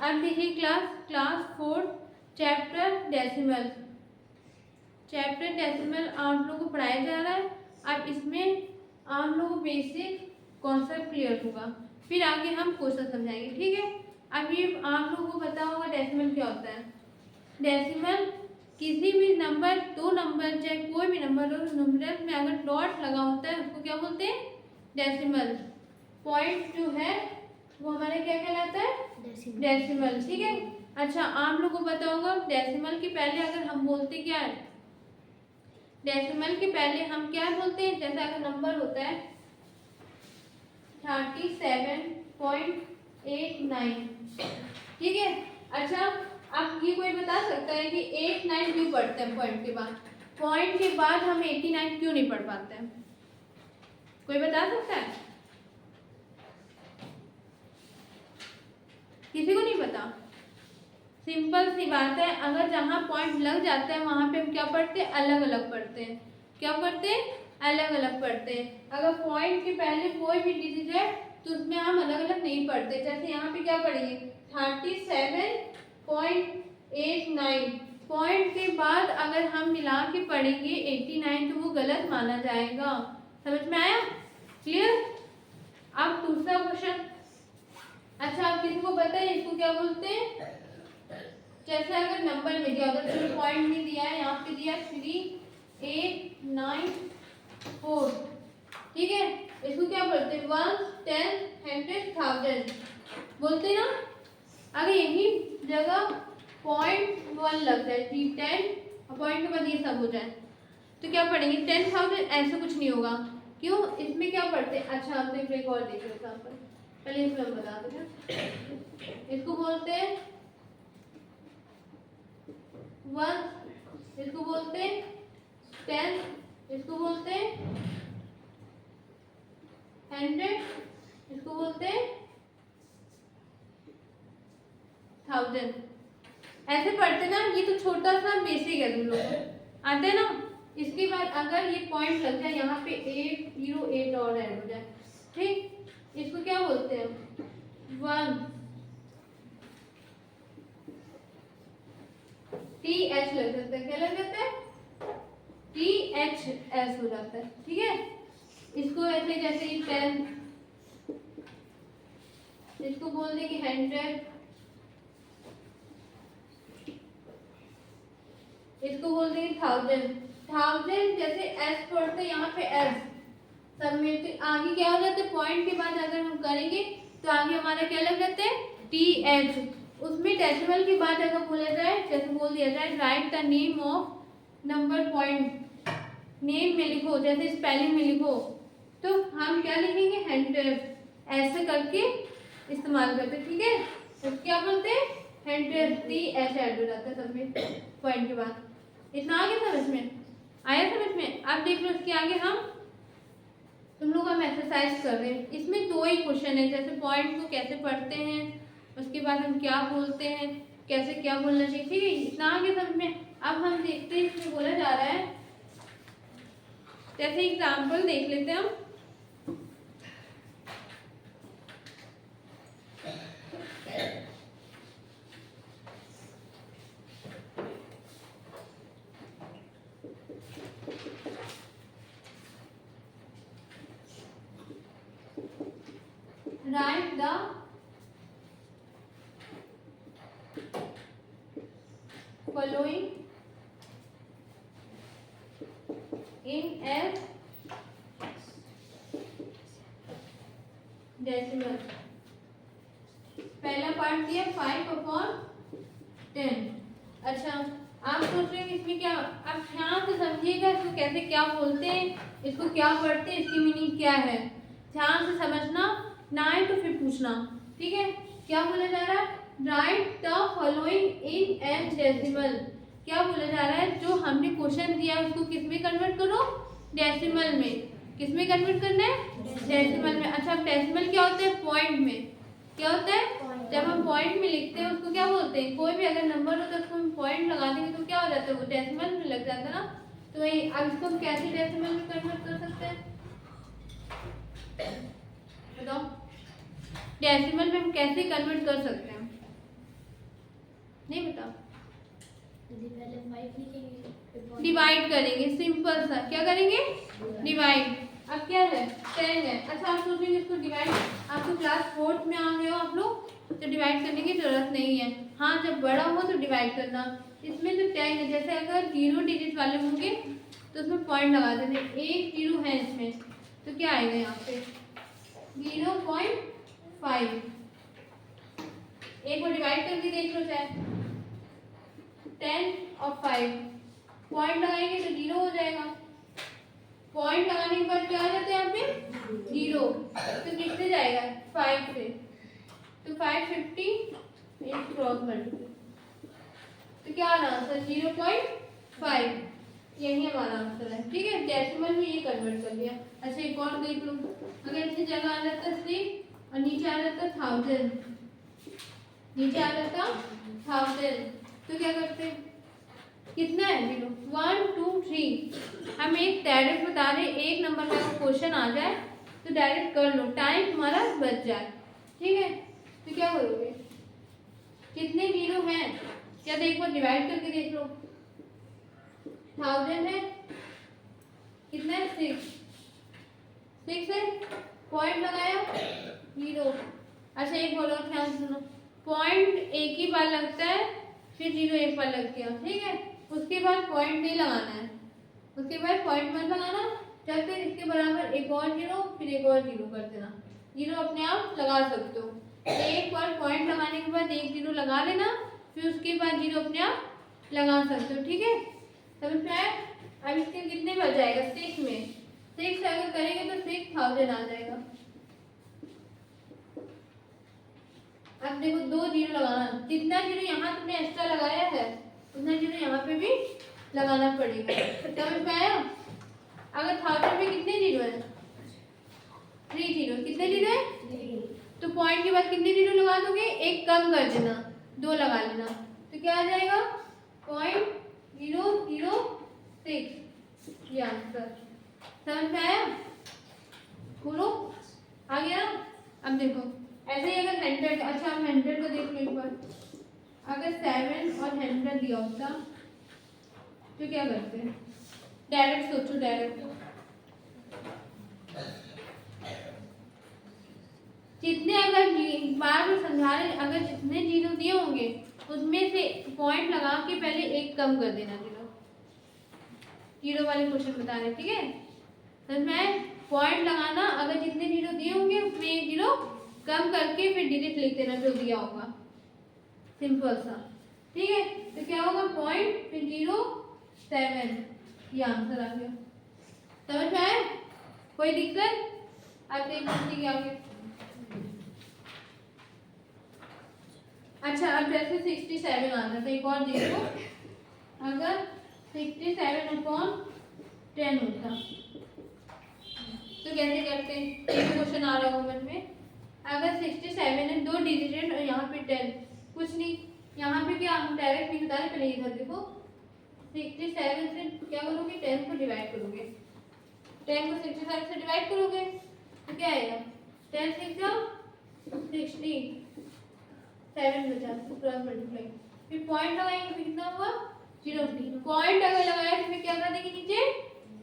अब देखिए class 4 chapter decimal आप लोगों को पढ़ाया जा रहा है। अब इसमें आप लोगों को बेसिक कॉन्सेप्ट क्लियर होगा, फिर आगे हम क्वेश्चन समझाएंगे, ठीक है। अब ये आप लोगों को पता होगा डेसिमल क्या होता है। डेसिमल किसी भी नंबर, दो नंबर चाहे कोई भी नंबर हो, नंबर में अगर डॉट लगा होता है उसको क्या बोलते हैं, डेसिमल। पॉइंट जो है वो हमारे क्या कहलाता है, डेसिमल, ठीक है। अच्छा, आप लोगों को पता होगा डेसिमल के पहले अगर हम बोलते क्या है, डेसिमल के पहले हम क्या बोलते हैं, जैसे अगर नंबर होता है 37.89, ठीक है। अच्छा, अब ये कोई बता सकता है कि 89 क्यों पढ़ते हैं पॉइंट के बाद, पॉइंट के बाद हम 89 क्यों नहीं पढ़ पाते हैं, कोई बता सकता है? किसी को नहीं पता? सिंपल सी बात है, अगर जहाँ पॉइंट लग जाता है वहां पे हम क्या पढ़ते हैं, अलग अलग पढ़ते हैं। क्या पढ़ते हैं, अलग अलग पढ़ते हैं। अगर पॉइंट के पहले कोई भी डिजिट है तो उसमें हम अलग अलग नहीं पढ़ते। जैसे यहाँ पे क्या पढ़ेंगे 37.89, पॉइंट के बाद अगर हम मिला के पढ़ेंगे 89 तो वो गलत माना जाएगा। समझ में आया, क्लियर। अब दूसरा क्वेश्चन। अच्छा, आप किसी को पता है इसको क्या बोलते हैं, जैसे अगर नंबर में दिया होता है, पॉइंट नहीं दिया है, यहाँ पे दिया 3894, ठीक है। इसको क्या बोलते हैं, 1, 10, 100, 1000 बोलते हैं ना। अगर यही जगह .1 लग जाए, 10 और पॉइंट के बाद ये सब हो जाए तो क्या पढ़ेंगे, 10,000, ऐसा कुछ नहीं होगा। क्यों, इसमें क्या पढ़ते हैं। अच्छा, आप एक और देख लो एग्जाम्पल, पहले इसमें हम बता दें। इसको बोलते हैं 1, इसको बोलते हैं 10, इसको बोलते हैं 100, इसको बोलते हैं 1000। ऐसे पढ़ते ना, ये तो छोटा सा बेसिक है, तुम लोग आते हैं ना। इसके बाद अगर ये पॉइंट लग जाए यहाँ पे 808 और ऐड हो जाए, ठीक, इसको क्या बोलते हैं, 1 TH लग जाता है, क्या लग जाता है, THS हो जाता है, ठीक है। इसको ऐसे जैसे 10, इसको बोल देंगे 100, इसको बोल देंगे 1000 जैसे S पढ़ते यहाँ पे S सब में, तो आगे क्या हो जाता है, पॉइंट के बाद अगर हम करेंगे तो आगे हमारा क्या लग जाता है, TH। उसमें डेसिमल के बाद अगर बोला जाए, जैसे बोल दिया जाए right the name of number point, name में लिखो, जैसे स्पेलिंग में लिखो, तो हम क्या लिखेंगे 100, ऐसे करके इस्तेमाल करते, ठीक है। तो क्या बोलते हैं 100, TH ऐड हो जाता है सब में पॉइंट के बाद। इतना आगे समझ में आया, समझ में। अब देख लो इसके आगे तुम लोग हम एक्सरसाइज कर रहे हैं। इसमें 2 ही क्वेश्चन है, जैसे पॉइंट को कैसे पढ़ते हैं, उसके बाद हम क्या बोलते हैं, कैसे क्या बोलना चाहिए, ठीक है। इतना आगे समझ में। अब हम देखते हैं इसमें बोला जा रहा है, जैसे एग्जाम्पल देख लेते हैं हम। Write the following in as decimal। पहला पार्ट दिया 5/10। अच्छा, आप सोच रहे हैं इसमें क्या, आप ध्यान से समझिएगा इसको कैसे क्या बोलते हैं, इसको क्या पढ़ते हैं, इसकी मीनिंग क्या है, ध्यान से समझना, ना आए तो फिर पूछना, ठीक है। क्या बोला जा रहा है, write the following in an decimal. क्या बोला जा रहा है, जो हमने क्वेश्चन दिया उसको किस में कन्वर्ट करो, डेसिमल में। किस में कन्वर्ट करना है, डेसिमल में। अच्छा, डेसिमल क्या होता है, पॉइंट में। क्या होता है, जब हम पॉइंट में लिखते हैं उसको क्या बोलते हैं, कोई भी अगर नंबर हो तो उसको हम पॉइंट लगा देंगे तो क्या हो जाता है, वो डेसिमल में लग जाता है ना। तो वही, अब इसको हम कैसे डेसिमल में कन्वर्ट कर सकते हैं, बताओ, डेसिमल में हम कैसे कन्वर्ट कर सकते हैं। नहीं बता, पहले 5 लिखेंगे, डिवाइड करेंगे, सिंपल सा। क्या करेंगे? डिवाइड। अब क्या है? 10 है। अच्छा आप सोचेंगे इसको डिवाइड, आप तो क्लास 4th में आ गए हो आप लोग, तो डिवाइड करने की जरूरत नहीं है। हाँ जब बड़ा हो तो डिवाइड करना। इसमें तो 10 है, जैसे अगर 0 डिजिट वाले होंगे तो उसमें पॉइंट लगा देंगे। 1 0 है इसमें, तो क्या आएगा यहाँ पे? 0.5। एक को डिवाइड करके देख लो चाहे, 10 और 5 पॉइंट लगाएंगे तो 0 हो जाएगा। पॉइंट लगाने के बाद क्या आ जाता है यहाँ पे? 0। तो किससे जाएगा? 5 से। तो 550 क्रॉस मल्टीप्लाई, तो क्या आ रहा आंसर? 0.5। यही हमारा आंसर है। ठीक है, डेसिमल में ये कन्वर्ट कर लिया। अच्छा एक और देख लो, अगर इसी जगह आ जाता 6 और नीचे आ जाता 1000, नीचे आ जाता 1000, तो क्या करते? कितना है? 0 1 2 3। हम एक डायरेक्ट बता रहे, एक नंबर का क्वेश्चन आ जाए तो डायरेक्ट कर लो, टाइम हमारा बच जाए। ठीक है, तो क्या करोगे? कितने 0 हैं? क्या तो एक बार डिवाइड करके देख लो। 1000 है, कितना है? 6 है, पॉइंट लगाया 0। अच्छा एक बोलो, ध्यान सुनो, पॉइंट एक ही बार लगता है, फिर 0 एक बार लग गया। ठीक है, उसके बाद पॉइंट नहीं लगाना है, उसके बाद पॉइंट मत लगाना। जब फिर इसके बराबर एक और 0, फिर एक और 0 कर देना। 0 अपने आप लगा सकते हो, एक बार पॉइंट लगाने के बाद एक 0 लगा लेना, फिर उसके बाद 0 अपने आप लगा सकते हो। ठीक है, समझ में आया? अब इसके कितने बच जाएगा? 6 में 6 अगर करेंगे तो 6000 आ जाएगा। अब देखो 2 0 लगाना, जितना 0 यहाँ तुमने एक्स्ट्रा लगाया है उतना 0 यहाँ पे भी लगाना पड़ेगा। समझ में आया? अगर 1000 में कितने 0 है? 3 0। कितने 0 है? तो पॉइंट के बाद कितने 0 लगा दोगे? एक कम कर देना, 2 लगा लेना, तो क्या आ जाएगा? 0.006। ये आंसर। समझ में आया? बोलो, आ गया? अब देखो ऐसे ही अगर 100, अच्छा हम 100 को देख लो एक बार। अगर 7 और 100 दिया होता तो क्या करते हैं? डायरेक्ट सोचो, डायरेक्ट जितने अगर बार में समझा रहे, अगर जितने 0 दिए होंगे उसमें से पॉइंट लगा के पहले एक कम कर देना। 0 वाले क्वेश्चन बता रहे, ठीक है? तो मैं पॉइंट लगाना, अगर जितने 0 दिए होंगे उसमें एक 0 कम करके फिर डिजिट लिख देना जो दिया होगा, सिंपल सा। ठीक है, तो क्या होगा? पॉइंट फिर 07। ये आंसर आ गया। समझ में आया? कोई दिक्कत? अब देखिए आगे। अच्छा अब जैसे 67 आ जाता है, एक और देखो, अगर 67/10 होता तो कैसे करते हैं? एक क्वेश्चन आ रहा होगा मन में। अगर 67 है, 2 डिजिट और यहाँ पे 10, कुछ नहीं, यहाँ पे क्या हम डायरेक्ट नहीं बता रहे, पहले इधर देखो। 67 से क्या करोगे? 10 को डिवाइड करोगे, 10 को 67 से डिवाइड करोगे तो क्या आएगा? 10 6 60, 7 बचा, क्रॉस मल्टीप्लाई, फिर पॉइंट लगाएंगे, फिर कितना हुआ? 0। पॉइंट अगर लगाया तो फिर क्या कर देंगे? नीचे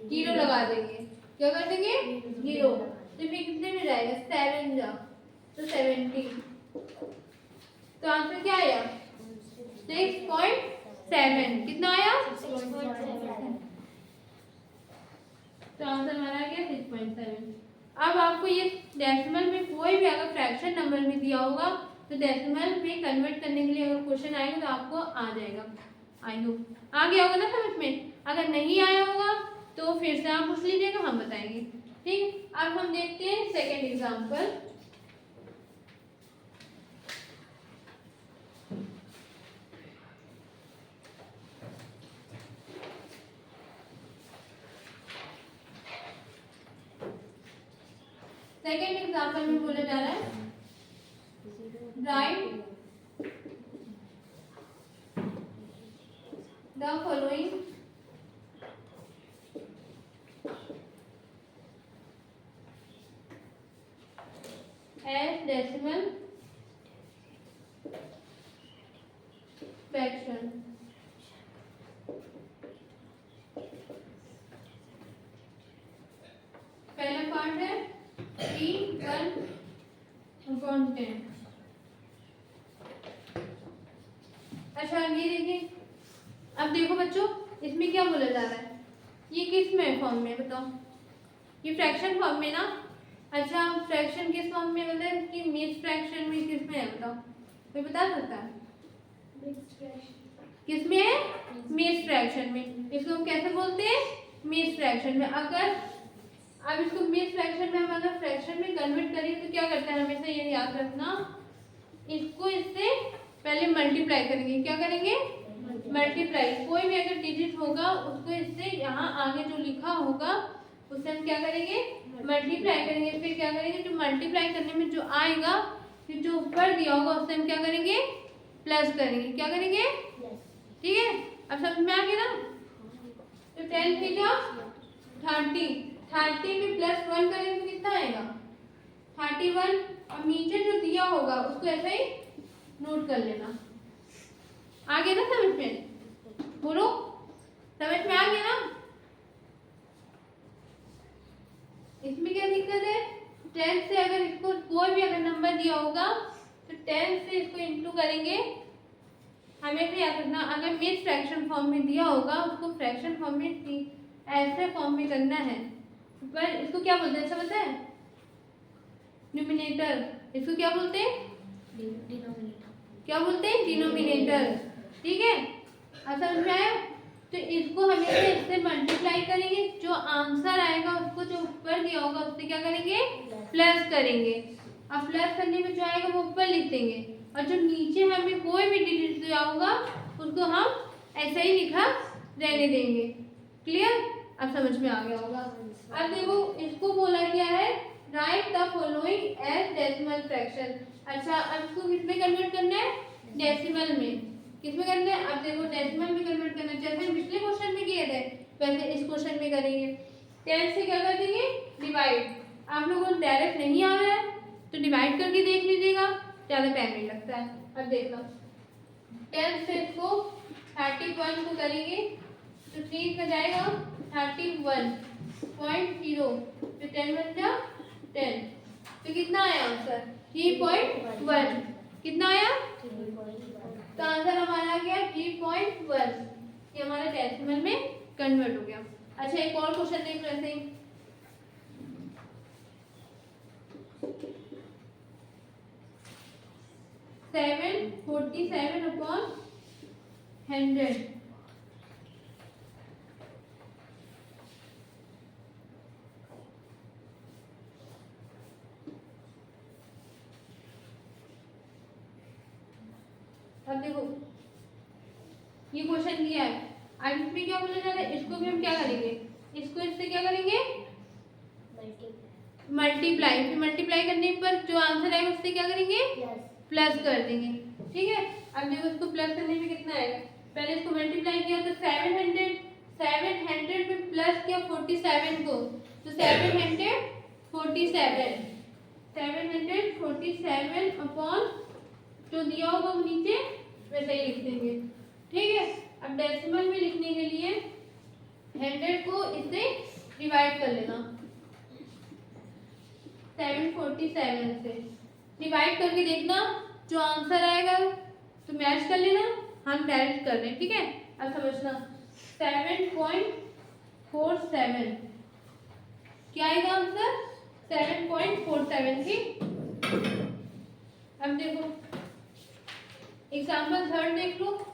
0 लगा देंगे। क्या कर देंगे? 0। तो फिर कितने में जाएगा? 7 जा तो 70। तो आंसर क्या आया? 6.7। कितना आया? 6.7। तो आंसर हमारा आ गया 6.7। अब आपको ये डेसिमल में कोई भी अगर फ्रैक्शन नंबर में दिया होगा तो डेसिमल में कन्वर्ट करने के लिए अगर क्वेश्चन आएगा तो आपको आ जाएगा। आई होप आ गया होगा ना समझ में। अगर नहीं आया होगा तो फिर से आप पूछ लीजिएगा, हम बताएंगे। ठीक, अब हम देखते हैं सेकेंड एग्जाम्पल। सेकेंड एग्जाम्पल में बोला जा रहा है write the following as decimal fraction. पहला पार्ट है T1/10। अच्छा ये देखिए, अब देखो बच्चों इसमें क्या बोला जा रहा है, ये किस में फॉर्म में बताओ, ये फ्रैक्शन फॉर्म में ना। अच्छा फ्रैक्शन किस फॉर्म में, मतलब कि मिक्स फ्रैक्शन में किस में है बताओ, कोई बता सकता है किस में है? मिक्स फ्रैक्शन में। इसको हम कैसे बोलते हैं? मिक्स फ्रैक्शन में। अगर अब इसको मिक्स फ्रैक्शन में हम अगर फ्रैक्शन में कन्वर्ट करेंगे तो क्या करते हैं, हमेशा ये याद रखना, इसको इससे पहले मल्टीप्लाई करेंगे। क्या करेंगे? मल्टीप्लाई। कोई भी अगर डिजिट होगा उसको इससे यहाँ आगे जो लिखा होगा उससे हम क्या करेंगे? मल्टीप्लाई करेंगे। फिर क्या करेंगे, जो मल्टीप्लाई करने में जो आएगा फिर जो ऊपर दिया होगा उससे हम क्या करेंगे? प्लस करेंगे। क्या करेंगे? ठीक है, अब समझ में आ गया ना। तो 10 3 30 में +1 करेंगे तो कितना आएगा? 31। और नीचे जो दिया होगा उसको ऐसे ही नोट कर लेना। आ गया ना समझ में? बोलो, समझ में आ गया ना? इसमें क्या दिक्कत है? 10 से अगर इसको कोई भी अगर नंबर दिया होगा तो 10 से इसको इंटू करेंगे। हमें भी याद रखना, अगर मिक्स फ्रैक्शन फॉर्म में दिया होगा उसको फ्रैक्शन फॉर्म में ऐसे फॉर्म में करना है। पर इसको क्या बोलते हैं, ऐसा पता है? न्यूमिनेटर। इसको क्या बोलते हैं? क्या बोलते हैं? डिनोमिनेटर। ठीक है, अब समझ में आया? तो इसको हमेशा इससे मल्टीप्लाई करेंगे, जो आंसर आएगा उसको जो ऊपर दिया होगा उससे क्या करेंगे? प्लस करेंगे। अब प्लस करने में जो आएगा वो ऊपर लिख देंगे, और जो नीचे हमें कोई भी डिजिट दिया होगा उसको हम ऐसे ही लिखा रहने देंगे। क्लियर? अब समझ में आ गया होगा। अब देखो इसको बोला गया है write the following as decimal fraction. अच्छा अब इसको किस में कन्वर्ट करना है? डेसिमल में। किसमें करना है? अब देखो डेसिमल में कन्वर्ट करना है, जैसे पिछले क्वेश्चन में किए थे वैसे इस क्वेश्चन में करेंगे। 10 से क्या कर देंगे? डिवाइड। आप लोगों को डायरेक्ट नहीं आ रहा है तो डिवाइड करके देख लीजिएगा, ज़्यादा टाइम नहीं लगता है। अब देख लो 10 से इसको 31 को करेंगे तो 3 का जाएगा 31.0, तो 10 बन जा 10, तो कितना आया आंसर? 3.1। कितना आया? तो आंसर हमारा आ गया 3.1। ये हमारा डेसिमल में कन्वर्ट हो गया। अच्छा एक और क्वेश्चन देख लो ऐसे ही। 747/100। अब देखो ये क्वेश्चन दिया है, अब इसमें क्या बोला जा रहा है, इसको भी हम क्या करेंगे? इसको इससे क्या करेंगे? मल्टीप्लाई। फिर मल्टीप्लाई करने पर जो आंसर आएगा उससे क्या करेंगे? प्लस कर देंगे। ठीक है, अब देखो इसको प्लस करने में कितना आएगा? पहले इसको मल्टीप्लाई किया तो 700 में प्लस किया 47 को, तो 747 अपॉन जो दिया होगा वो नीचे वैसे ही लिख देंगे। ठीक है, अब डेसिमल में लिखने के लिए 100 को इससे डिवाइड कर लेना। 747 से डिवाइड करके देखना जो आंसर आएगा तो मैच कर लेना, हम डायरेक्ट कर रहे हैं। ठीक है, अब समझना 7.47 क्या आएगा आंसर? 7.47 थी। अब देखो एग्जाम्पल 3 देख लो।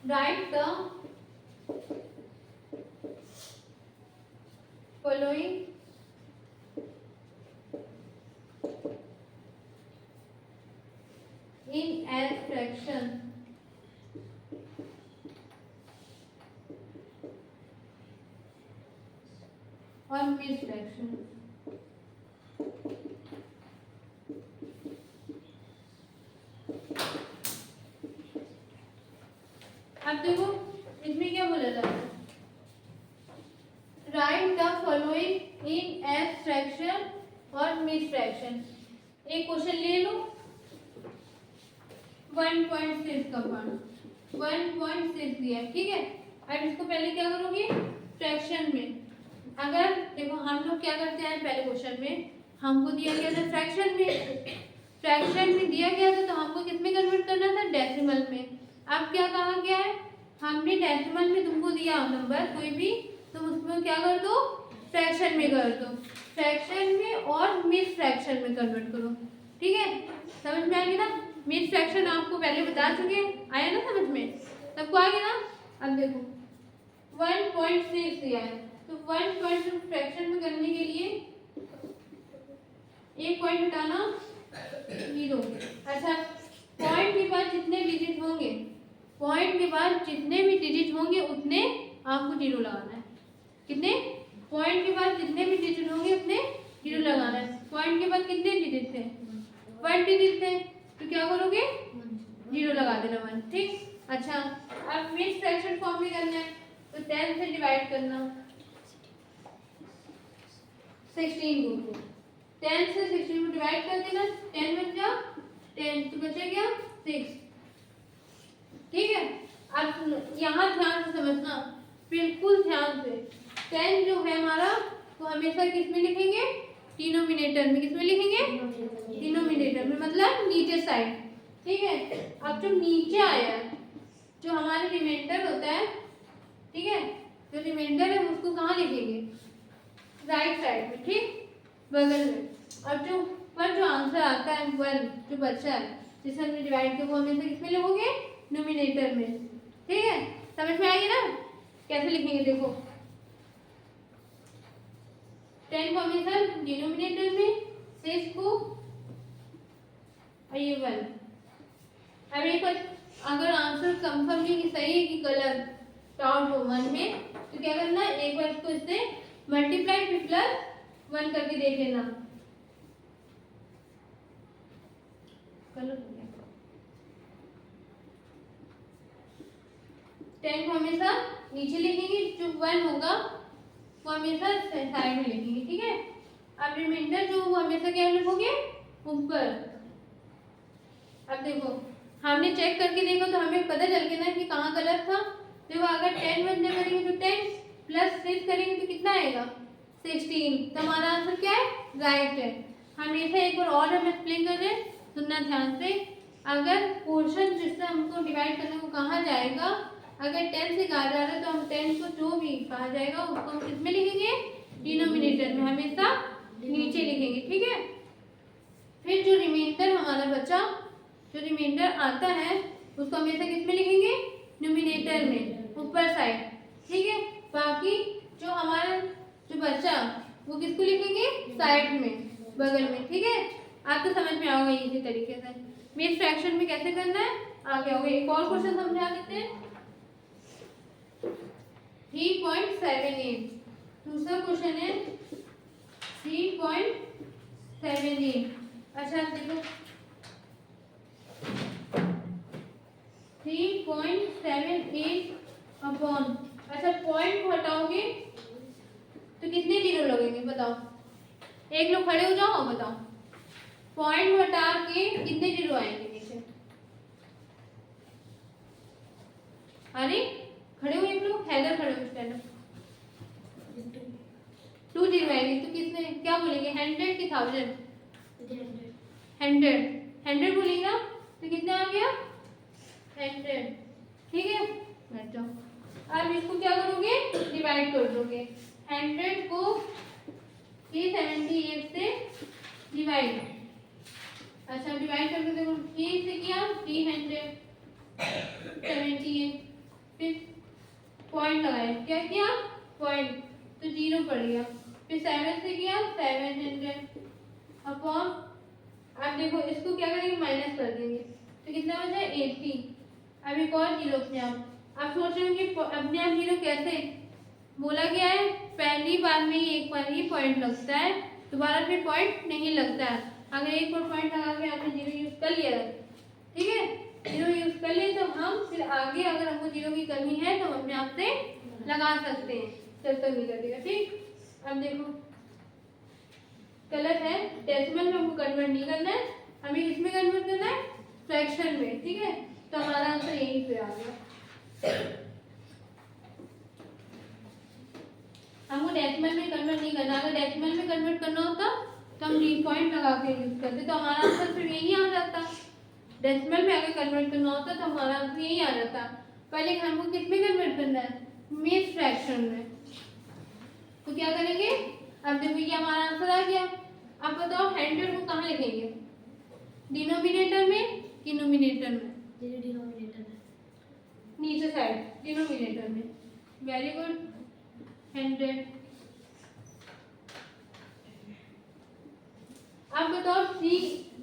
Write the following in as fraction or mixed fraction. अब देखो इसमें क्या बोला जाता है, write the following in S fraction और मिस फ्रैक्शन। एक क्वेश्चन ले लो 1.6 का पार्ट 1.6 दिया है, ठीक है। अब इसको पहले क्या करोगे फ्रैक्शन में, अगर देखो हम लोग क्या करते हैं पहले क्वेश्चन में हमको दिया गया था फ्रैक्शन में दिया गया था तो हमको किस में कन्वर्ट करना था डेसिमल में। अब क्या कहा गया है, हमने डेसिमल में तुमको दिया नंबर कोई भी तुम उसमें क्या कर दो फ्रैक्शन में कर दो, फ्रैक्शन में और मिस फ्रैक्शन में कन्वर्ट करो, ठीक है। समझ में आ गया ना, मिस फ्रैक्शन आपको पहले बता चुके, आया ना समझ में, सबको आ गया ना। अब देखो 1.6 दिया है तो 1.6 फ्रैक्शन में करने के लिए एक पॉइंट हटाना 0। अच्छा पॉइंट के बाद जितने डिजिट होंगे उतने आपको 0 लगाना है। कितने पॉइंट के बाद जितने भी डिजिट होंगे उतने 0 लगाना है। पॉइंट के बाद कितने डिजिट थे 1 डिजिट थे तो क्या करोगे 0 लगा देना 1, ठीक। अच्छा अब मिक्स फ्रैक्शन फॉर्म में करना है तो 10 से डिवाइड करना 16 को, 10 से 16 को डिवाइड कर देना, 10 बच गया 10 तो बचा गया 6, ठीक है। अब यहाँ ध्यान से समझना, बिल्कुल ध्यान से, 10 जो है हमारा वो हमेशा किस में लिखेंगे डिनोमिनेटर में, किस में लिखेंगे डिनोमिनेटर में, मतलब नीचे साइड, ठीक है। अब जो नीचे आया है जो हमारा रिमाइंडर होता है, ठीक है, जो रिमाइंडर है उसको कहाँ लिखेंगे राइट साइड में, ठीक बगल में। और जो पर जो आंसर आता है 1 जो बचा है जिसे हमने डिवाइड किया वो हमेशा किसमें लिखोगे नोमिनेटर में, ठीक है। समझ में आएगी ना कैसे लिखेंगे, देखो 10 को हमेशा डिनोमिनेटर में, 6 को और ये 1। अब एक बार अगर आंसर कंफर्म नहीं कि सही है कि गलत डाउट हो मन में तो क्या करना है, एक बार इसको इससे मल्टीप्लाई फिर प्लस 1 करके देख लेना। गलत हो गया, 10 को हमेशा नीचे लिखेंगे, जो 1 होगा वो हमेशा साइड में लिखेंगे, ठीक है। अब रिमाइंडर जो वो हमेशा क्या लिखोगे ऊपर। अब देखो हमने चेक करके देखो तो हमें पता चल गया ना कि कहाँ गलत था। देखो अगर 10 बंदे करेंगे तो 10 प्लस 6 करेंगे तो कितना आएगा 16, तो हमारा आंसर क्या है राइट है। हमेशा एक बार और हम एक्सप्लेन कर रहे हैं, सुनना ध्यान से। अगर पोर्शन जिससे हमको डिवाइड करने को कहा जाएगा, अगर 10 से कहा जा रहा है तो हम 10 को जो भी कहा जाएगा उसको हम किसमें लिखेंगे डिनोमिनेटर में, हमेशा नीचे लिखेंगे, ठीक है। फिर जो रिमाइंडर हमारा बचा, जो रिमाइंडर आता है उसको हमेशा किसमें लिखेंगे न्यूमिनेटर में ऊपर साइड, ठीक है। बाकी जो हमारा जो बचा वो किसको लिखेंगे साइड में बगल में, ठीक है। आपको समझ में आओगे इसी तरीके से मिक्स फ्रैक्शन में कैसे करना है, आगे आओगे। एक और क्वेश्चन समझा देते हैं 3.78, दूसरा क्वेश्चन है 3.78। अच्छा देखो 3.78 अपॉन, अच्छा पॉइंट को हटाओगे तो कितने जीरो लगेंगे बताओ, एक लोग खड़े हो जाओ और बताओ पॉइंट हटा के कितने जीरो आएंगे नीचे। अरे खड़े हो एक लोग, हैदर खड़े हो स्टैंड अप, 2 जीरो आएंगे तो कितने क्या बोलेंगे 100 की 1000, 100 बोलेंगे ना तो कितना आ गया 100, ठीक है। बैठ जाओ। अब इसको क्या करोगे डिवाइड कर दोगे, 100 को 378 से डिवाइड, अच्छा डिवाइड करके देखो 3 से किया 378, फिर पॉइंट लगाए, क्या किया पॉइंट तो 0 पड़ गया, फिर 7 से किया 700 अपॉन, अब देखो इसको क्या करेंगे माइनस कर देंगे तो कितना बचा 80। अब एक और जीरो अपने आप सोच रहे हो कि अपने आप जीरो कैसे बोला गया है, पहली बार में ही एक बार ही पॉइंट लगता है, दोबारा फिर पॉइंट नहीं लगता है। अगर एक बार पॉइंट लगा के आपने जीरो यूज कर लिया, ठीक है, जीरो यूज कर लिए तो हम फिर आगे अगर हमको जीरो की लगा सकते हैं जब तक नहीं कटेगा। ठीक, अब देखो गलत है, डेसिमल में हमको कन्वर्ट नहीं करना है, हमें किसमें कन्वर्ट करना है, फ्रैक्शन में। ठीक है, तो हमारा आंसर यहीं पे आ गया। हमको डेसिमल में कन्वर्ट नहीं करना, अगर डेसिमल में कन्वर्ट करना होता तो हम डी पॉइंट लगा के यूज करते, तो हमारा आंसर फिर यही आ जाता। डेसिमल में अगर कन्वर्ट करना होता तो हमारा आंसर यही आ जाता। पहले हमको किस में कन्वर्ट करना है, मिस फ्रैक्शन में। तो क्या करेंगे, अब देखो ये हमारा आंसर आ गया। अब बताओ 100 को कहाँ लिखेंगे, डिनोमिनेटर में कि न्यूमिनेटर में, डिनोमिनेटर में, नीचे साइड डिनोमिनेटर में। Very good, 100। अब बताओ सी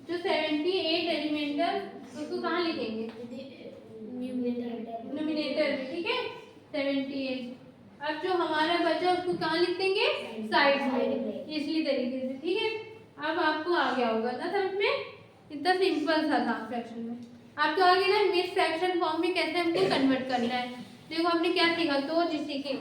जो 78 एलिमेंटर उसको कहाँ लिखेंगे, न्यूमिनेटर में। ठीक है, 78। अब जो हमारा बचा उसको कहाँ लिख देंगे, साइड में, इसलिए तरीके से। ठीक है, अब आपको आ गया होगा ना समझ में, इतना सिंपल सा था फ्रैक्शन में। आप तो आगे ना मिस फ्रैक्शन फॉर्म में कैसे हमको कन्वर्ट करना है। देखो हमने क्या सीखा, दो जिस सीखे,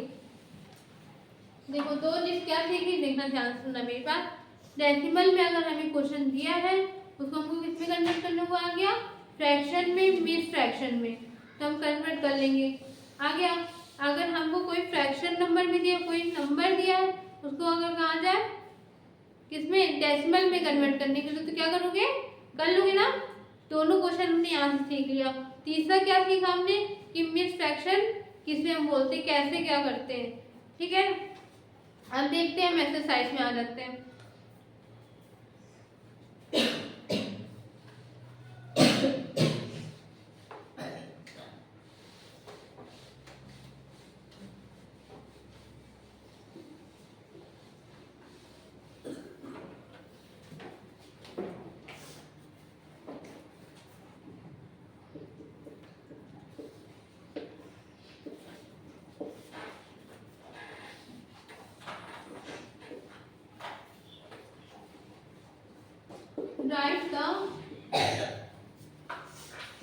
देखो दो जिस क्या सीखी, देखना ध्यान सुनना मेरी बात। डेसिमल में अगर हमें क्वेश्चन दिया है उसको हमको किस में कन्वर्ट करने को आ गया, फ्रैक्शन में, मिस फ्रैक्शन में, तो हम कन्वर्ट कर लेंगे। आ गया। अगर हमको कोई फ्रैक्शन नंबर भी दिया, कोई नंबर दिया है, उसको अगर कहा जाए किसमें, डेसिमल में कन्वर्ट करने के लिए, तो क्या करोगे, कर लोगे ना। दोनों क्वेश्चन हमने यहाँ से सीख लिया। तीसरा क्या सीखा हमने कि मिस फ्रैक्शन किसे हम बोलते हैं, कैसे क्या करते हैं। ठीक है, अब देखते हैं हम एक्सरसाइज में आ जाते हैं। Write the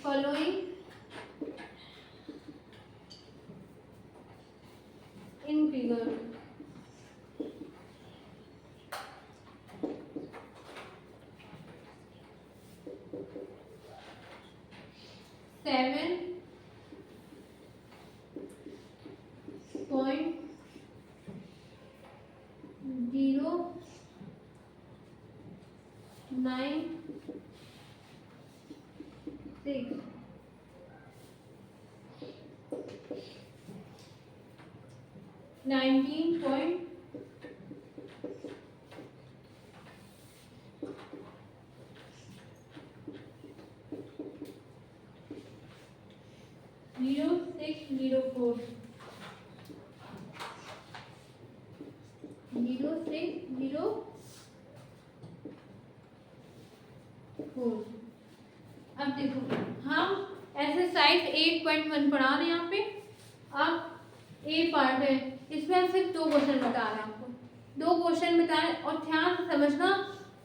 following in figure. Seven point 096 19.0 0604 0604। अब देखो हम एक्सरसाइज 8.1 पढ़ा रहे हैं यहाँ पे। अब ए पार्ट है, इसमें हम सिर्फ 2 क्वेश्चन बता रहे हैं आपको, 2 क्वेश्चन बता रहे हैं, और ध्यान से समझना,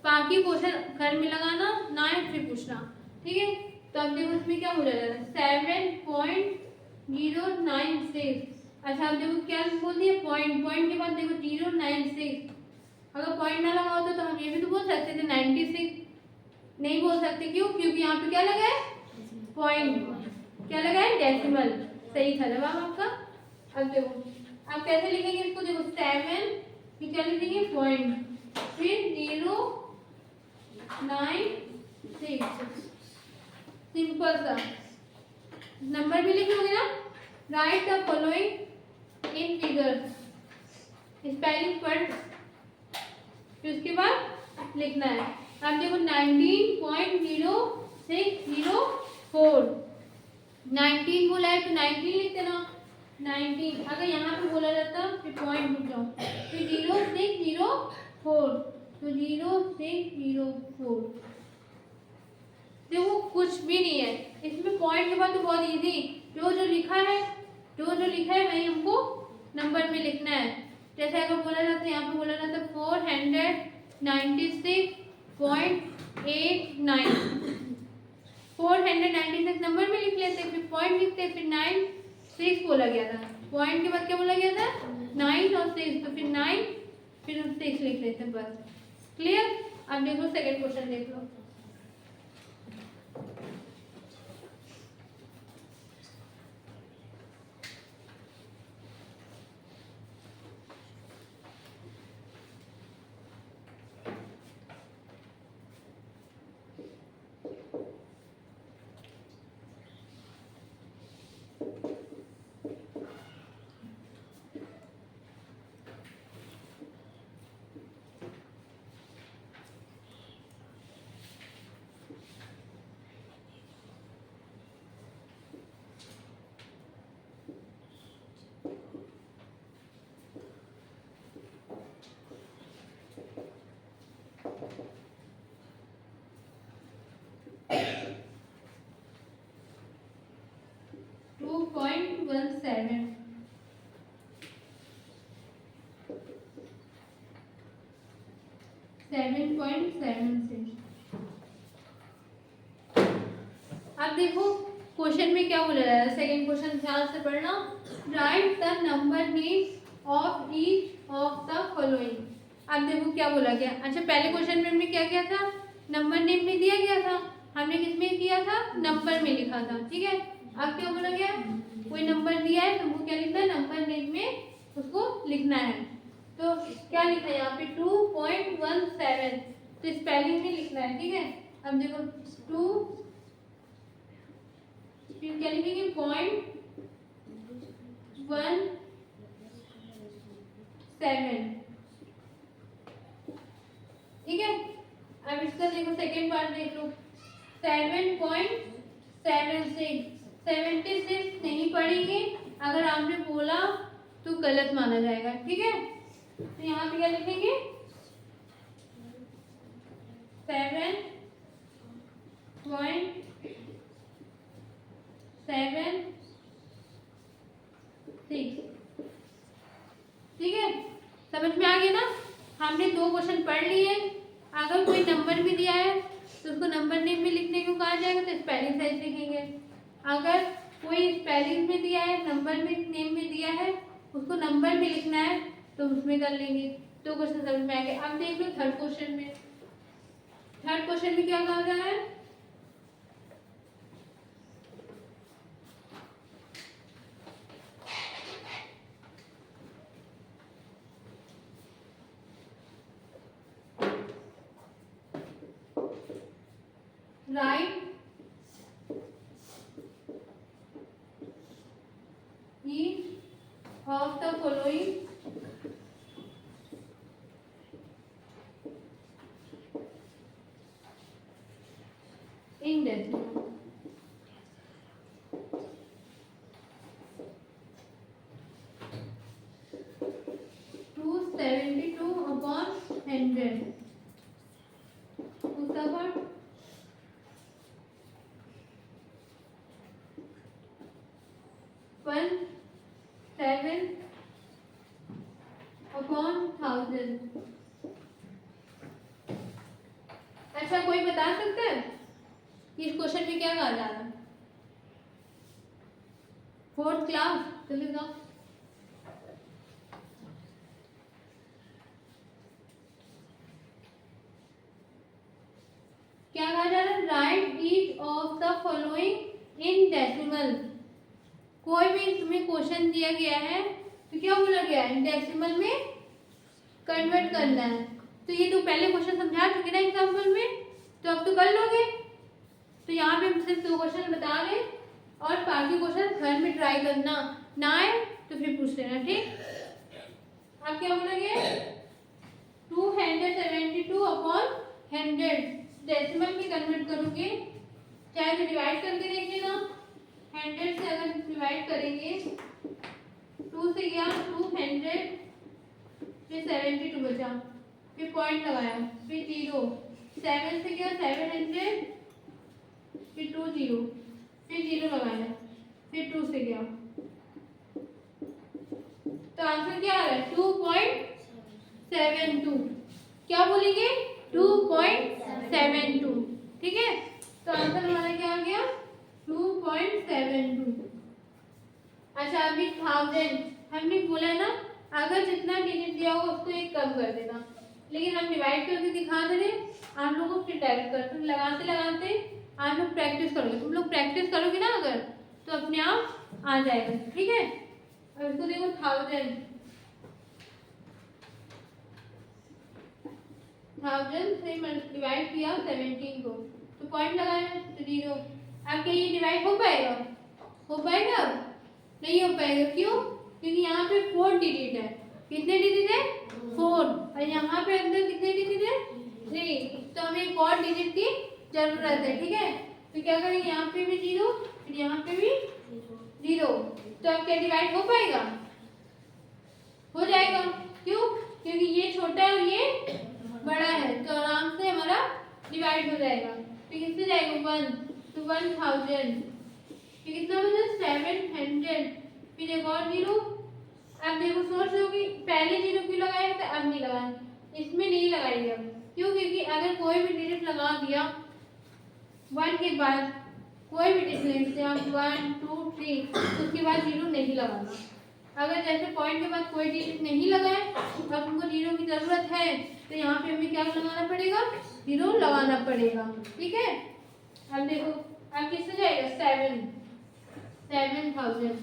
बाकी क्वेश्चन घर में लगाना ना है फिर पूछना। ठीक है, तो अब देखो इसमें क्या बोला जा रहा है, 7.096। अच्छा अब देखो क्या बोल दिया, पॉइंट, पॉइंट के बाद देखो 096। अगर पॉइंट ना लगा होता तो हम ये भी तो बोल सकते थे 96, नहीं बोल सकते। क्यों, क्योंकि यहाँ पे क्या लगा है, पॉइंट, क्या लगा है, डेसिमल। सही था जवाब आपका। अब देखो आप कैसे लिखेंगे इसको, देखो 7 फिर क्या लिखेंगे, पॉइंट, फिर 096, सिंपल सा। नंबर भी लिखोगे ना, right the following in figure, spelling पढ़, फिर उसके बाद लिखना है। अब देखो 19.0604, 19 बोला है तो 19 लिख देना, 19। अगर यहाँ पे बोला जाता फिर पॉइंट रुक जाओ, फिर 0604, तो 0604। देखो कुछ भी नहीं है इसमें, पॉइंट के बाद तो बहुत इजी, जो लिखा है, जो लिखा है वही हमको नंबर में लिखना है। जैसे अगर बोला जाता है, यहाँ पे बोला जाता 496.89, 496 नंबर में लिख लेते, फिर पॉइंट लिखते, फिर 96 बोला गया था, पॉइंट के बाद क्या बोला गया था 9 और 6, तो फिर 9 फिर 6 लिख लेते हैं बस। क्लियर। अब देखो सेकंड क्वेश्चन देख लो। Two point 17 7.76। अब देखो क्वेश्चन में क्या बोला जा रहा है, सेकंड क्वेश्चन ध्यान से पढ़ना। Right the number name of each of the following. अब देखो क्या बोला गया। अच्छा पहले क्वेश्चन में हमने क्या किया था, नंबर नेम में दिया गया था, हमने किस में किया था, नंबर में लिखा था। ठीक है। अब क्या बोला गया, कोई नंबर दिया है तो वो क्या लिखना है, नंबर नेम में उसको लिखना है। तो क्या लिखा है यहाँ पे 2.17, तो स्पेलिंग में लिखना है। ठीक है। अब देखो 2 फिर क्या लिखेंगे 0.17। ठीक है। अब इसका देखो सेकेंड पार्ट देख लो 7.76। 76 नहीं पढ़ेंगे, अगर आपने बोला तो गलत माना जाएगा। ठीक है। तो यहाँ पे क्या लिखेंगे 7.76। ठीक है। समझ में आ गया ना। हमने 2 क्वेश्चन पढ़ लिए। अगर कोई नंबर भी दिया है तो उसको नंबर नेम में लिखने को कहा जाएगा, तो स्पेलिंग सही लिखेंगे। अगर कोई स्पेलिंग में दिया है, नंबर में नेम में दिया है, उसको नंबर में लिखना है तो उसमें कर लेंगे। 2 क्वेश्चन समझ में आ गए। अब देख लो थर्ड क्वेश्चन में। थर्ड क्वेश्चन में क्या कहा गया है, right each of the following in decimal। 272 upon 100। दूसरा पार्ट 17 upon 1000। अच्छा कोई बता सकता है इस क्वेश्चन में क्या कहा जा रहा है, 4th क्लास चलेगा। क्या कहा जा रहा है, right each of the following in decimal. कोई भी तुम्हें क्वेश्चन दिया गया है तो क्या बोला गया है, डेसिमल में कन्वर्ट करना है। तो ये तो पहले क्वेश्चन समझा चुके ना एग्जाम्पल में, तो अब तो कर लोगे। तो यहाँ पे हम सिर्फ 2 क्वेश्चन बता रहे और बाकी क्वेश्चन घर में ट्राई करना, ना आए तो फिर पूछ लेना। ठीक। अब क्या बोला गया, 272 अपॉन 100 डेसिमल में कन्वर्ट करोगे, चाहे तो डिवाइड करके देख लेना। 100 से अगर डिवाइड करेंगे 2 से गया 200, फिर 72 बचा, फिर पॉइंट लगाया, फिर 0, 7 से गया 700, फिर 2 0, फिर 0 लगाया, फिर 2 से गया। तो आंसर क्या आ रहा है 2.72। क्या बोलेंगे 2.72। ठीक है। तो आंसर हमारा क्या आ गया 2.72। अच्छा अभी 1000 हमने बोला ना, अगर जितना डिजिट दिया होगा उसको एक कम कर देना, लेकिन हम डिवाइड करके दिखा दे रहे हैं। आप लोगों को फिर टाइप कर, तुम लगाते लगाते आप लोग प्रैक्टिस करोगे, तुम लोग प्रैक्टिस करोगे ना अगर, तो अपने आप आ जाएगा, ठीक है। और इसको देखो 1000 से डिवाइड किया 17 को, तो पॉइंट लगाया तो 0। अब क्या ये डिवाइड हो पाएगा? हो पाएगा? नहीं हो पाएगा, क्यों? क्योंकि यहाँ पे 4 डिजिट है। कितने डिजिट है? 4। और यहाँ पे अंदर कितने डिजिट है? 3। तो हमें एक और डिजिट की जरूरत है, ठीक है। तो क्या करेंगे, यहाँ पे भी 0, फिर यहाँ पे भी 0। तो अब क्या डिवाइड हो पाएगा? हो जाएगा, क्यों? क्योंकि ये छोटा है और ये बड़ा है, तो आराम से हमारा डिवाइड हो जाएगा। तो किससे जाएगा? 1 तो 1000, फिर कितना बचा? 700, फिर एक और 0। अब देखो सोच लो कि पहले 0 क्यों लगाया था, अब नहीं लगाया, इसमें नहीं लगाएंगे अब, क्यों? क्योंकि अगर कोई भी डिजिट लगा दिया 1 के बाद, कोई भी डिजिट से आप 1 2 3, उसके बाद 0 नहीं लगाना। अगर जैसे पॉइंट के बाद कोई डिजिट नहीं लगाए और तुमको 0 की जरूरत है, तो यहाँ पे हमें क्या लगाना पड़ेगा? 0 लगाना पड़ेगा, ठीक है। अब देखो, अब किससे जाएगा? 7000,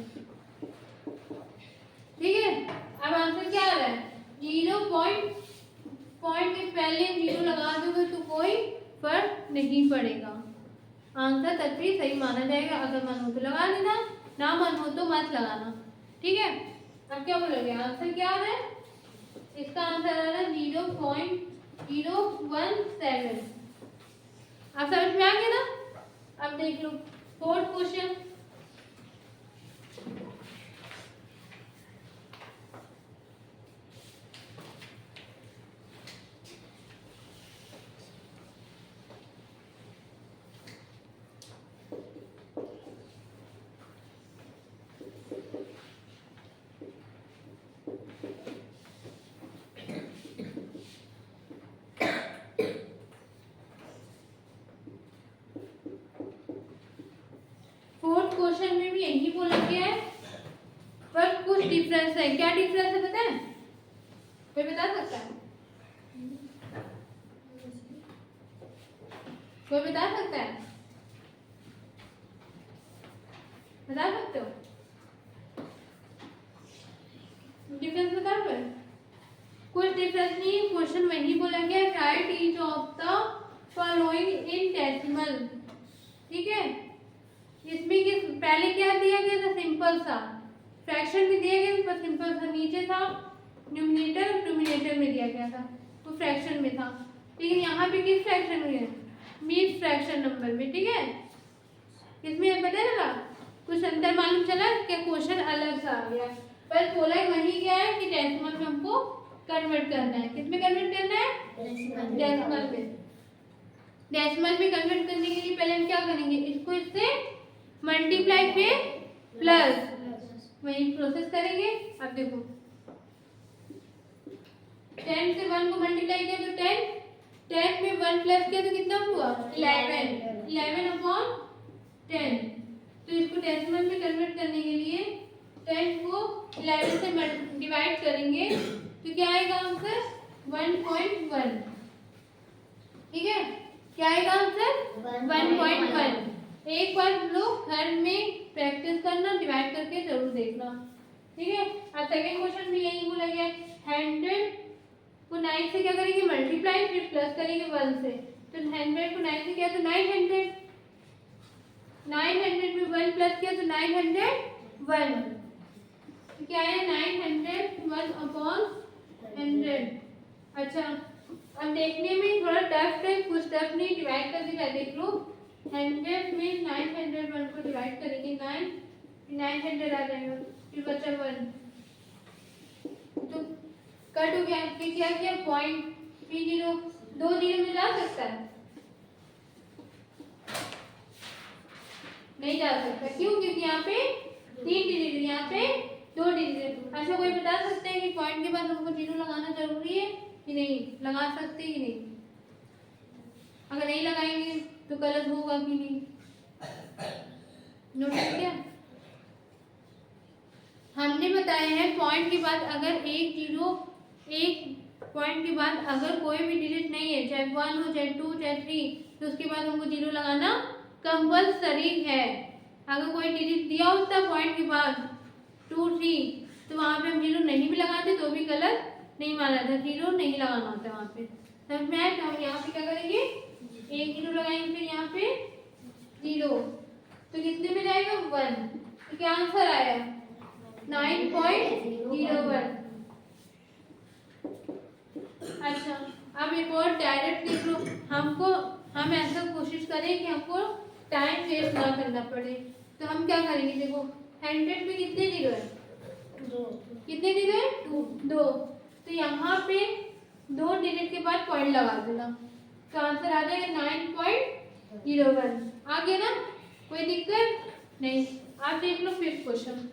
ठीक है। अब आंसर क्या आ रहा है? 0 पॉइंट के पहले 0 लगा दोगे तो कोई फर्क नहीं पड़ेगा, आंसर तब भी सही माना जाएगा। अगर मन हो तो लगा लेना, ना मन हो तो मत लगाना, ठीक है। अब क्या बोलोगे, आंसर क्या आ रहा है? इसका आंसर आ रहा है 0.017। आप समझ में आ गया ना? अब देख लो 4th क्वेश्चन। क्वेश्चन में भी यही बोला गया है, पर कुछ डिफरेंस है। क्या डिफरेंस है पता है? कोई बता सकता है? कोई बता सकता है? बता सकते हो? डिफरेंस बता पर कुछ डिफरेंस नहीं, क्वेश्चन वही बोला गया, right each of the following in decimal, ठीक है। इसमें कि पहले क्या दिया गया था? सिंपल सा फ्रैक्शन में दिया गया था, सिंपल सा नीचे था न्यूमरेटर और डिनोमिनेटर में दिया गया था, तो फ्रैक्शन में था। लेकिन यहाँ पे किस फ्रैक्शन में है? मिक्स फ्रैक्शन नंबर में, ठीक है। इसमें पता है ना कुछ अंतर मालूम चला, क्या क्वेश्चन अलग सा आ गया, पर बोला वही क्या है कि डेसिमल में हमको कन्वर्ट करना है। किसमें कन्वर्ट करना है? डेसिमल में। डेसिमल में कन्वर्ट करने के लिए पहले हम क्या करेंगे, इसको इससे मल्टीप्लाई पे प्लस, वही प्रोसेस करेंगे। अब देखो 10 से 1 को मल्टीप्लाई किया तो 10, 10 में 1 प्लस किया तो कितना हुआ? 11, 11/10। तो इसको डेसिमल में कन्वर्ट करने के लिए 10 को 11 से डिवाइड करेंगे तो क्या आएगा आंसर? 1.1, ठीक है। क्या आएगा आंसर? 1.1। एक बार लोग घर में प्रैक्टिस करना, डिवाइड करके जरूर देखना, ठीक है। और सेकंड क्वेश्चन भी यही बोला गया, 100 को 9 से क्या करेंगे? मल्टीप्लाई, फिर प्लस करेंगे 1 से, तो 100 को 9 से किया तो 900, 900 में 1 प्लस किया तो 901, तो क्या है? 901/100। अच्छा, अब देखने में थोड़ा टफ है, कुछ टफ नहीं, डिवाइड कर दिया, देख लो 100 में 901 को डिवाइड करेंगे 9, 900 आ जाएगा, फिर बचा 1, तो कट हो गया। फिर क्या किया? पॉइंट, फिर 0, 2 0 में जा सकता है? नहीं जा सकता, क्यों? क्योंकि यहाँ पे 3 डिजिट, यहाँ पे 2 डिजिट। अच्छा, कोई बता सकते हैं कि पॉइंट के बाद हमको 0 लगाना जरूरी है कि नहीं? लगा सकते कि नहीं? अगर नहीं लगाएंगे तो गलत होगा कि नहीं? नोटिस किया? हमने बताया है पॉइंट के बाद अगर एक पॉइंट के बाद अगर कोई भी डिजिट नहीं है, चाहे 1 हो, चाहे 2, चाहे 3, तो उसके बाद हमको 0 लगाना कंपल्सरी है। अगर कोई डिजिट दिया होता पॉइंट के बाद 2, 3, तो वहाँ पे हम 0 नहीं भी लगाते तो भी गलत नहीं माना था, 0 नहीं लगाना होता वहाँ पे। समझ में आया? तो हम यहाँ पे क्या करेंगे, एक 0 लगाएंगे, फिर यहाँ पे 0, तो कितने में जाएगा 1, तो क्या आंसर आया 9.01। अच्छा, अब एक और डायरेक्ट देख लो। हम ऐसा कोशिश करें कि हमको टाइम वेस्ट ना करना पड़े, तो हम क्या करेंगे, देखो 100 में कितने 0 है, 2, कितने 0 है 2, तो यहाँ पे 2 डिजिट के बाद पॉइंट लगा देना, तो आंसर आ जाएगा 9.01। आ गया ना, कोई दिक्कत नहीं। आप देख लो फिर क्वेश्चन।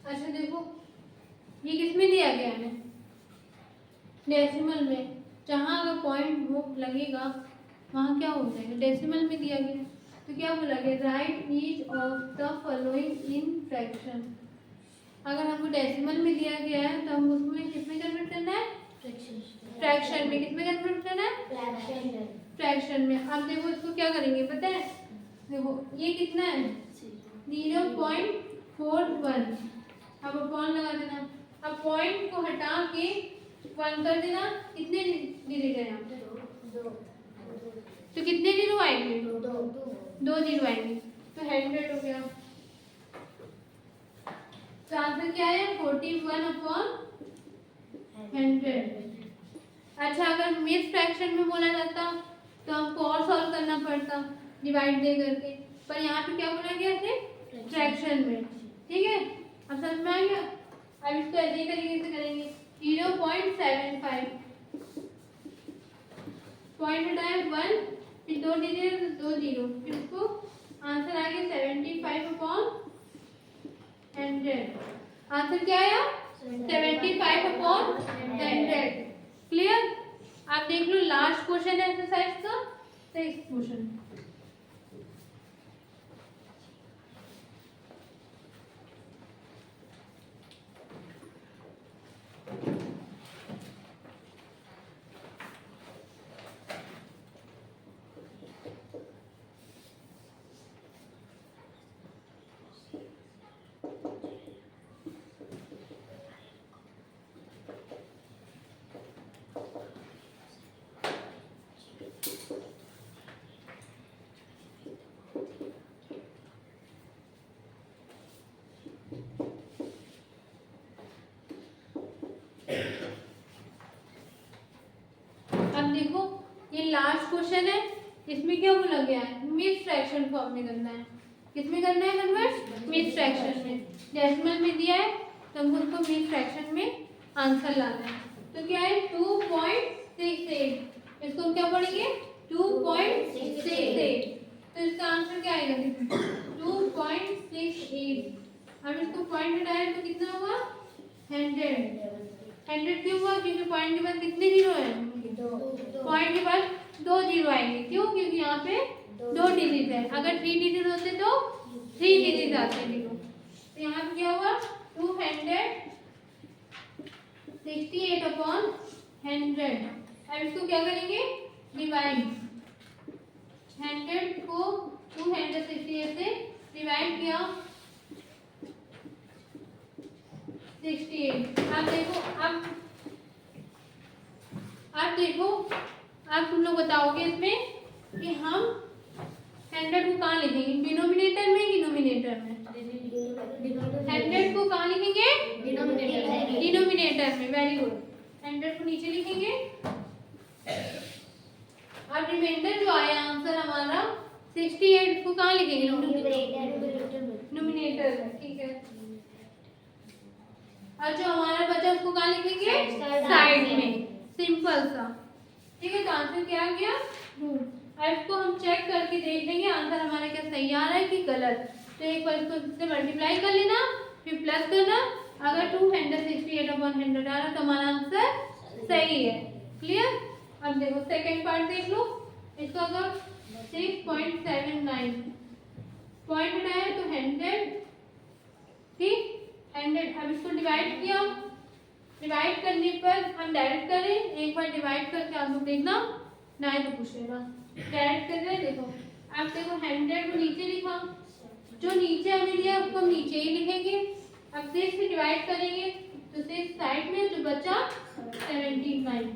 अच्छा देखो, ये किसमें दिया गया है, डेसिमल में। जहाँ अगर पॉइंट वो लगेगा वहाँ क्या हो जाएगा, डेसिमल में दिया गया। तो क्या बोला गया, right each of the following in fraction. अगर हमको डेसिमल में दिया गया है तो हम उसमें किसमें कन्वर्ट करना है, फ्रैक्शन में। किसमें कन्वर्ट करना है, फ्रैक्शन में। अब देखो इसको क्या करेंगे पता है, देखो ये कितना है 0.41, अब अपॉन लगा देना। अब पॉइंट को हटा के 1 कर देना, कितने डिजिट है यहाँ पे, 2, तो कितने 0 आएंगे, 2, 2 0 आएंगे, तो 100 हो गया। तो आंसर क्या है 41/100। अच्छा, अगर मिस फ्रैक्शन में बोला जाता तो हमको और सॉल्व करना पड़ता डिवाइड दे करके, पर यहाँ पे क्या बोला गया है, फ्रैक्शन में। ठीक है, अब समझ में आ गया। अब इसको ऐसे तरीके से करेंगे, 0.75, पॉइंट हटाए 1, फिर 2 डिजिट 2 0, फिर उसको आंसर आ गया 75/100। आंसर क्या आया 75/100। क्लियर? आप देख लो, लास्ट क्वेश्चन है एक्सरसाइज का, 6th क्वेश्चन। अब देखो, ये लास्ट क्वेश्चन है, इसमें क्या बोला गया है, मिस फ्रैक्शन फॉर्म में करना है। किसमें करना है कन्वर्ट, मिस फ्रैक्शन में। डेसिमल में दिया है तो हमको उसको मिस फ्रैक्शन में आंसर लाना है। तो क्या है 2.68, इसको हम क्या पढ़ेंगे 2.68, तो इसका आंसर क्या आएगा 2.68। अब इसको पॉइंट हटाए तो कितना होगा 100 क्यों हुआ, क्योंकि पॉइंट के बाद कितने 0 है, पॉइंट के बाद 2 0 आएंगे। क्यों, क्योंकि यहाँ पे 2 डिजिट है, अगर 3 डिजिट होते तो 3 डिजिट आते 0। तो यहाँ पे क्या हुआ 268/100। अब इसको क्या करेंगे डिवाइड, 100 को 268 से डिवाइड किया 68। अब देखो, आप देखो, आप तुम लोग बताओगे इसमें कि हम 100 को कहाँ लिखेंगे, डिनोमिनेटर में कि नोमिनेटर में? 100 को कहाँ लिखेंगे? डिनोमिनेटर में। Very good. 100 को नीचे लिखेंगे। अब रिमाइंडर जो आया आंसर हमारा 68 को कहाँ लिखेंगे? नोमिनेटर में। ठीक है। और जो हमारा बचा उसको कहाँ लिखेंगे? साइड में। सिंपल सा। ठीक है, तो आंसर क्या आ गया? अब को हम चेक करके देख लेंगे आंसर हमारा क्या सही आ रहा है कि गलत। तो एक बार इसको इससे मल्टीप्लाई कर लेना, फिर प्लस करना। अगर 268/100 आ रहा तो हमारा आंसर सही है। क्लियर? अब देखो सेकंड पार्ट देख लो। इसको अगर 6.79 पॉइंट हटाया तो 100, ठीक, 100। अब इसको डिवाइड किया, डिवाइड करने पर हम डायरेक्ट करें, एक बार डिवाइड करके आप लोग देखना, ना ही तो पूछेगा। डायरेक्ट कर रहे हैं, देखो अब देखो 100 को नीचे लिखा, जो नीचे हमें दिया उसको हम नीचे ही लिखेंगे। अब 6 से डिवाइड करेंगे तो 6 साइड में, जो बचा 79।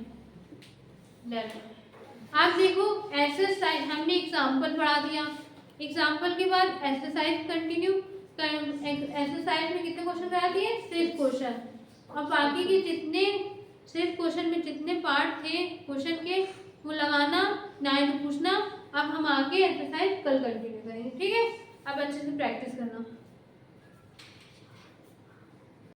आप देखो एक्सरसाइज हमने एग्जाम्पल पढ़ा दिया, एग्जाम्पल के बाद एक्सरसाइज कंटिन्यू। एक्सरसाइज में कितने क्वेश्चन करा दिए? 6 क्वेश्चन। और बाकी के जितने 6 क्वेश्चन में जितने पार्ट थे क्वेश्चन के वो लगाना, ना ही तो पूछना। अब हम आगे एक्सरसाइज कल कंटिन्यू करेंगे। ठीक है, अब अच्छे से प्रैक्टिस करना।